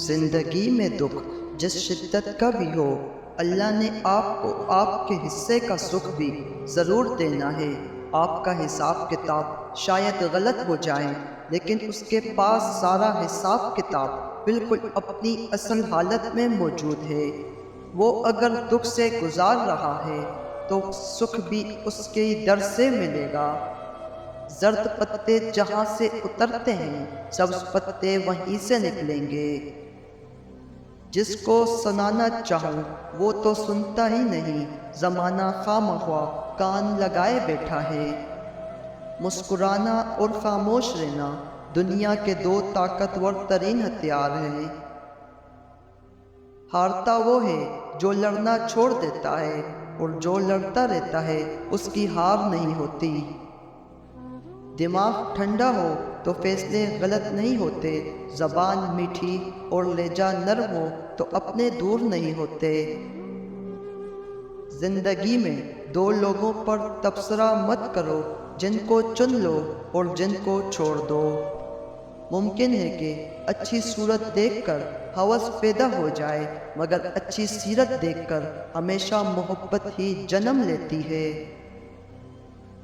زندگی میں دکھ جس شدت کا بھی ہو، اللہ نے آپ کو آپ کے حصے کا سکھ بھی ضرور دینا ہے۔ آپ کا حساب کتاب شاید غلط ہو جائے، لیکن اس کے پاس سارا حساب کتاب بالکل اپنی اصل حالت میں موجود ہے۔ وہ اگر دکھ سے گزار رہا ہے تو سکھ بھی اس کے در سے ملے گا۔ زرد پتے جہاں سے اترتے ہیں، سبز پتے وہیں سے نکلیں گے۔ جس کو سنانا چاہوں وہ تو سنتا ہی نہیں، زمانہ خواہ کان لگائے بیٹھا ہے۔ مسکرانا اور خاموش رہنا دنیا کے دو طاقتور ترین ہتھیار ہیں۔ ہارتا وہ ہے جو لڑنا چھوڑ دیتا ہے، اور جو لڑتا رہتا ہے اس کی ہار نہیں ہوتی۔ دماغ ٹھنڈا ہو تو فیصلے غلط نہیں ہوتے، زبان میٹھی اور لہجہ نرم ہو تو اپنے دور نہیں ہوتے۔ زندگی میں دو لوگوں پر تبصرہ مت کرو، جن کو چن لو اور جن کو چھوڑ دو۔ ممکن ہے کہ اچھی صورت دیکھ کر ہوس پیدا ہو جائے، مگر اچھی سیرت دیکھ کر ہمیشہ محبت ہی جنم لیتی ہے۔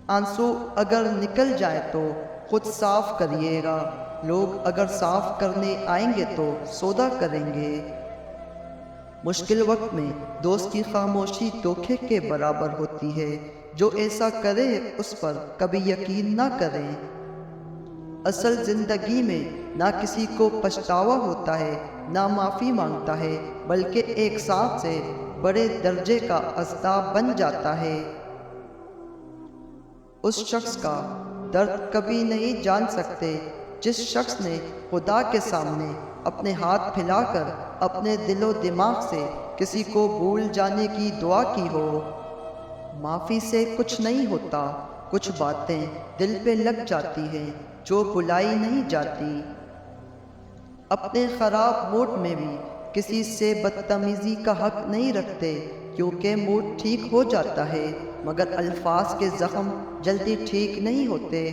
آنسو اگر نکل جائے تو خود صاف کریے گا، لوگ اگر صاف کرنے آئیں گے تو سودا کریں گے۔ مشکل وقت میں دوست کی خاموشی دھوکے کے برابر ہوتی ہے، جو ایسا کرے اس پر کبھی یقین نہ کریں۔ اصل زندگی میں نہ کسی کو پچھتاوا ہوتا ہے، نہ معافی مانگتا ہے، بلکہ ایک سانس سے بڑے درجے کا عذاب بن جاتا ہے۔ اس شخص کا درد کبھی نہیں جان سکتے جس شخص نے خدا کے سامنے اپنے ہاتھ پھیلا کر اپنے دل و دماغ سے کسی کو بھول جانے کی دعا کی ہو۔ معافی سے کچھ نہیں ہوتا، کچھ باتیں دل پہ لگ جاتی ہیں جو بھلائی نہیں جاتی۔ اپنے خراب موڈ میں بھی کسی سے بدتمیزی کا حق نہیں رکھتے، کیونکہ موڈ ٹھیک ہو جاتا ہے، مگر الفاظ کے زخم جلدی ٹھیک نہیں ہوتے۔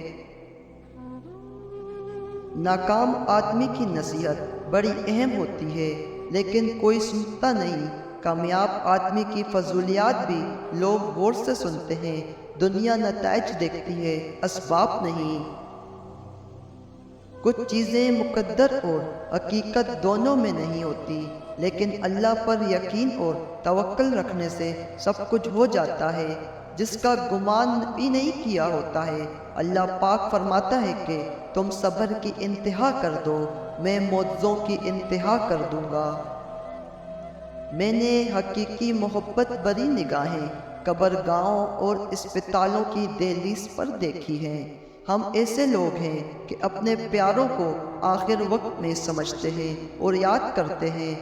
ناکام آدمی کی نصیحت بڑی اہم ہوتی ہے، لیکن کوئی سنتا نہیں۔ کامیاب آدمی کی فضولیات بھی لوگ غور سے سنتے ہیں۔ دنیا نتائج دیکھتی ہے، اسباب نہیں۔ کچھ چیزیں مقدر اور حقیقت دونوں میں نہیں ہوتی، لیکن اللہ پر یقین اور توکل رکھنے سے سب کچھ ہو جاتا ہے۔ جس کا گمان بھی نہیں کیا ہوتا ہے، اللہ پاک فرماتا ہے کہ تم صبر کی انتہا کر دو، میں معجزوں کی انتہا کر دوں گا۔ میں نے حقیقی محبت بری نگاہیں قبرگاہوں اور اسپتالوں کی دہلیز پر دیکھی ہیں۔ ہم ایسے لوگ ہیں کہ اپنے پیاروں کو آخر وقت میں سمجھتے ہیں اور یاد کرتے ہیں۔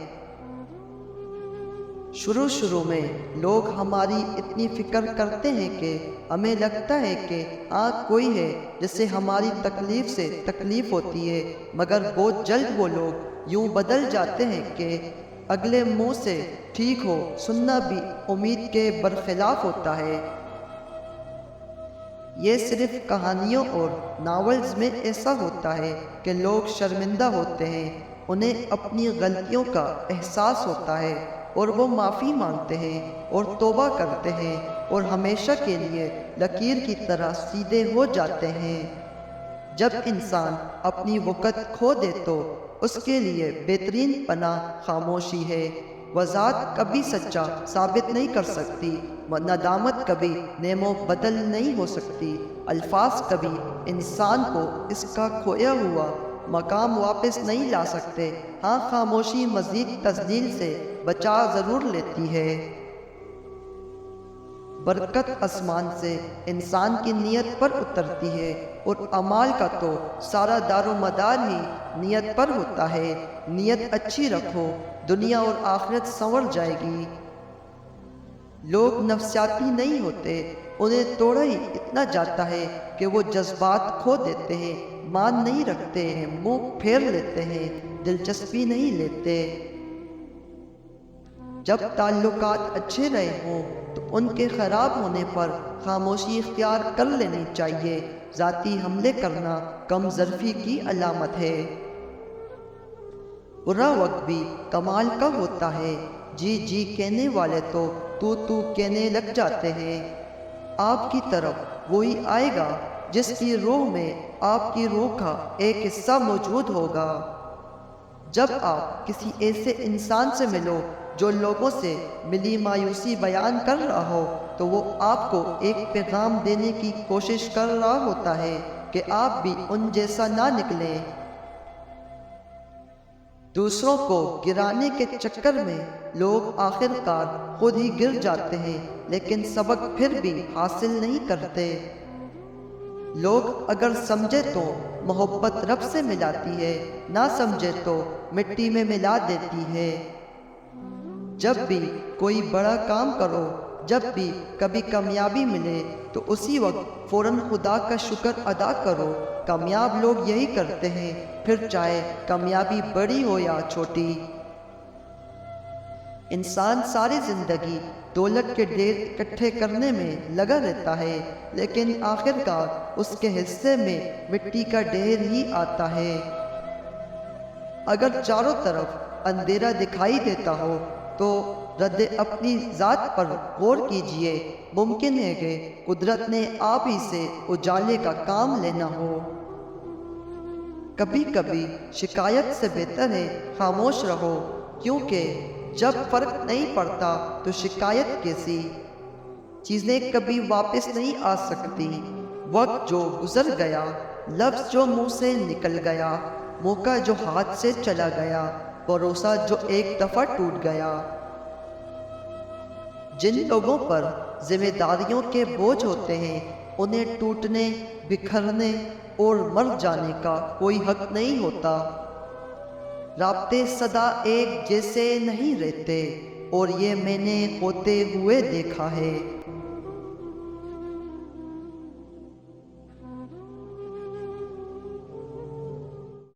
شروع میں لوگ ہماری اتنی فکر کرتے ہیں کہ ہمیں لگتا ہے کہ ہاں کوئی ہے جسے ہماری تکلیف سے تکلیف ہوتی ہے، مگر بہت جلد وہ لوگ یوں بدل جاتے ہیں کہ اگلے منہ سے ٹھیک ہو سننا بھی امید کے برخلاف ہوتا ہے۔ یہ صرف کہانیوں اور ناولز میں ایسا ہوتا ہے کہ لوگ شرمندہ ہوتے ہیں، انہیں اپنی غلطیوں کا احساس ہوتا ہے، اور وہ معافی مانگتے ہیں اور توبہ کرتے ہیں، اور ہمیشہ کے لیے لکیر کی طرح سیدھے ہو جاتے ہیں۔ جب انسان اپنی وقت کھو دے تو اس کے لیے بہترین پناہ خاموشی ہے۔ وضاحت کبھی سچا ثابت نہیں کر سکتی، ندامت کبھی نیم و بدل نہیں ہو سکتی، الفاظ کبھی انسان کو اس کا کھویا ہوا مقام واپس نہیں لا سکتے۔ ہاں، خاموشی مزید تذلیل سے بچا ضرور لیتی ہے۔ برکت آسمان سے انسان کی نیت پر اترتی ہے، اور اعمال کا تو سارا دار و مدار ہی نیت پر ہوتا ہے۔ نیت اچھی رکھو، دنیا اور آخرت سنور جائے گی۔ لوگ نفسیاتی نہیں ہوتے، انہیں توڑا ہی اتنا جاتا ہے کہ وہ جذبات کھو دیتے ہیں، مان نہیں رکھتے ہیں، منہ پھیر لیتے ہیں، دلچسپی نہیں لیتے۔ جب تعلقات اچھے رہے ہوں تو ان کے خراب ہونے پر خاموشی اختیار کر لینی چاہیے۔ ذاتی حملے کرنا کم ظرفی کی علامت ہے۔ برا وقت بھی کمال کا ہوتا ہے، جی جی کہنے والے تو کہنے لگ جاتے ہیں۔ آپ کی طرف وہی آئے گا جس کی روح میں آپ کی روح کا ایک حصہ موجود ہوگا۔ جب آپ کسی ایسے انسان سے ملو جو لوگوں سے ملی مایوسی بیان کر رہا ہو، تو وہ آپ کو ایک پیغام دینے کی کوشش کر رہا ہوتا ہے کہ آپ بھی ان جیسا نہ نکلیں۔ دوسروں کو گرانے کے چکر میں لوگ آخر کار خود ہی گر جاتے ہیں، لیکن سبق پھر بھی حاصل نہیں کرتے۔ لوگ اگر سمجھے تو محبت رب سے ملاتی ہے، نہ سمجھے تو مٹی میں ملا دیتی ہے۔ جب بھی کوئی بڑا کام کرو، جب بھی کبھی کامیابی ملے، تو اسی وقت فوراً خدا کا شکر ادا کرو۔ کامیاب لوگ یہی کرتے ہیں، پھر چاہے کامیابی بڑی ہو یا چھوٹی۔ انسان ساری زندگی دولت کے ڈھیر اکٹھے کرنے میں لگا رہتا ہے، لیکن آخر کار اس کے حصے میں مٹی کا ڈھیر ہی آتا ہے۔ اگر چاروں طرف اندھیرا دکھائی دیتا ہو تو رد اپنی ذات پر غور کیجئے۔ ممکن ہے کہ قدرت نے آپ ہی سے اجالے کا کام لینا ہو۔ کبھی کبھی شکایت سے بہتر ہے خاموش رہو، کیونکہ جب فرق نہیں پڑتا تو شکایت کیسی؟ چیزیں کبھی واپس نہیں آ سکتی۔ وقت جو گزر گیا، لفظ جو منہ سے نکل گیا، موقع جو ہاتھ سے چلا گیا، بھروسہ جو ایک دفعہ ٹوٹ گیا۔ جن لوگوں پر ذمہ داریوں کے بوجھ ہوتے ہیں، انہیں ٹوٹنے، بکھرنے اور مر جانے کا کوئی حق نہیں ہوتا۔ رابطے سدا ایک جیسے نہیں رہتے، اور یہ میں نے ہوتے ہوئے دیکھا ہے۔